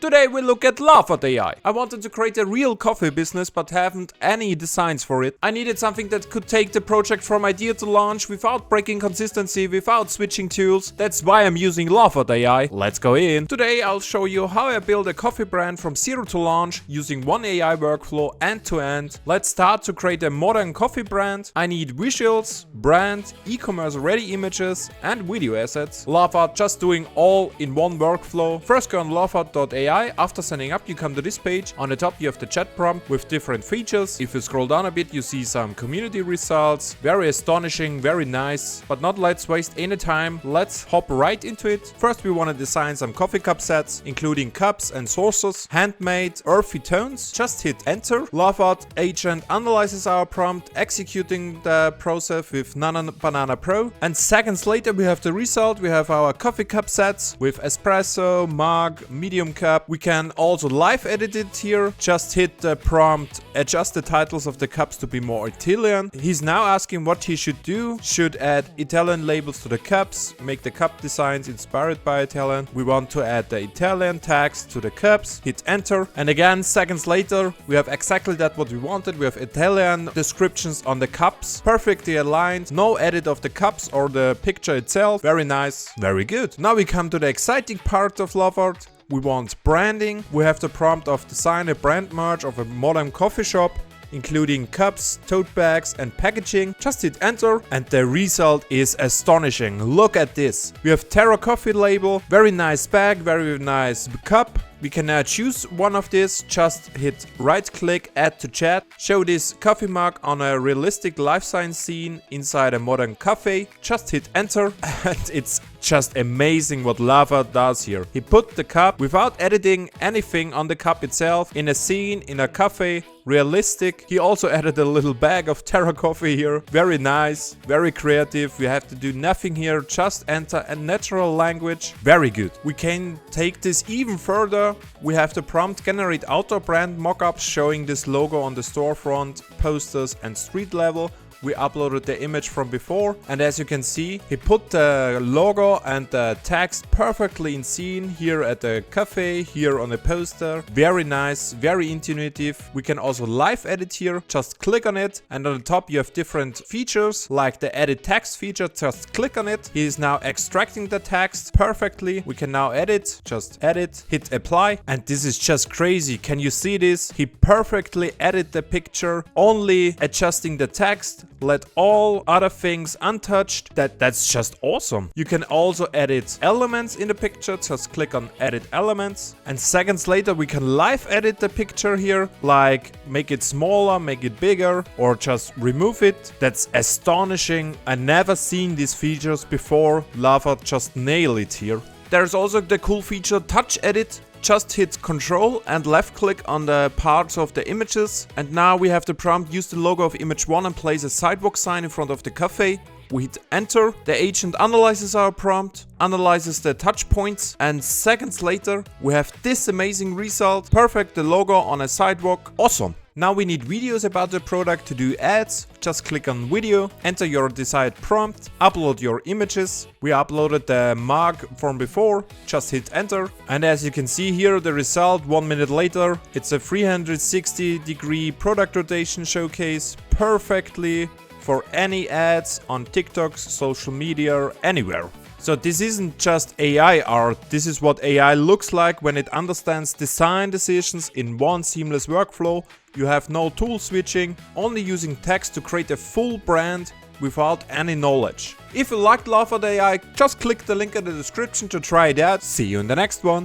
Today we look at Lovart AI. I wanted to create a real coffee business but haven't any designs for it. I needed something that could take the project from idea to launch without breaking consistency, without switching tools. That's why I'm using Lovart AI. Let's go in. Today I'll show you how I build a coffee brand from zero to launch using one AI workflow end to end. Let's start to create a modern coffee brand. I need visuals, brand, e-commerce ready images and video assets. Lovart just doing all in one workflow. First go on lovart.ai. After signing up you come to this page. On the top you have the chat prompt with different features. If you scroll down a bit you see some community results. Very astonishing, very nice. But not let's waste any time. Let's hop right into it. First we want to design some coffee cup sets including cups and saucers. Handmade earthy tones. Just hit enter. Lovart agent analyzes our prompt, executing the process with Nana Banana Pro. And seconds later we have the result. We have our coffee cup sets with espresso, mug, medium cup. We can also live edit it here. Just hit the prompt, adjust the titles of the cups to be more Italian. He's now asking what he should do. Should add Italian labels to the cups, make the cup designs inspired by Italian. We want to add the Italian tags to the cups. Hit enter. And again, seconds later, we have exactly that what we wanted. We have Italian descriptions on the cups, perfectly aligned. No edit of the cups or the picture itself. Very nice, very good. Now we come to the exciting part of Lovart. We want branding. We have the prompt of design a brand merge of a modern coffee shop, including cups, tote bags and packaging. Just hit enter and the result is astonishing. Look at this. We have Terra coffee label, very nice bag, very nice cup. We can now choose one of these. Just hit right click, add to chat. Show this coffee mug on a realistic life science scene inside a modern cafe. Just hit enter and it's just amazing what Lovart does here. He put the cup without editing anything on the cup itself in a scene, in a cafe, realistic. He also added a little bag of Terra coffee here. Very nice, very creative. We have to do nothing here, just enter a natural language. Very good. We can take this even further. We have the prompt generate outdoor brand mockups showing this logo on the storefront, posters and street level. We uploaded the image from before and as you can see, he put the logo and the text perfectly in scene here at the cafe, here on the poster. Very nice, very intuitive. We can also live edit here. Just click on it and on the top you have different features like the edit text feature. Just click on it. He is now extracting the text perfectly. We can now edit. Just edit, hit apply and this is just crazy. Can you see this? He perfectly edit the picture, only adjusting the text. Let all other things untouched. That's just awesome. You can also edit elements in the picture. Just click on edit elements and seconds later we can live edit the picture here, like make it smaller, make it bigger or just remove it. That's astonishing. I never seen these features before. Lovart just nailed it here. There's also the cool feature touch edit. Just hit Ctrl and left click on the parts of the images and now we have the prompt use the logo of image 1 and place a sidewalk sign in front of the cafe. We hit enter, the agent analyzes our prompt, analyzes the touch points and seconds later we have this amazing result. Perfect, the logo on a sidewalk, awesome. Now we need videos about the product to do ads. Just click on video, enter your desired prompt, upload your images. We uploaded the mug from before, just hit enter. And as you can see here, the result 1 minute later, it's a 360-degree product rotation showcase perfectly for any ads on TikTok, social media, anywhere. So this isn't just AI art, this is what AI looks like when it understands design decisions in one seamless workflow. You have no tool switching, only using text to create a full brand without any knowledge. If you liked Lovart AI, just click the link in the description to try it out. See you in the next one.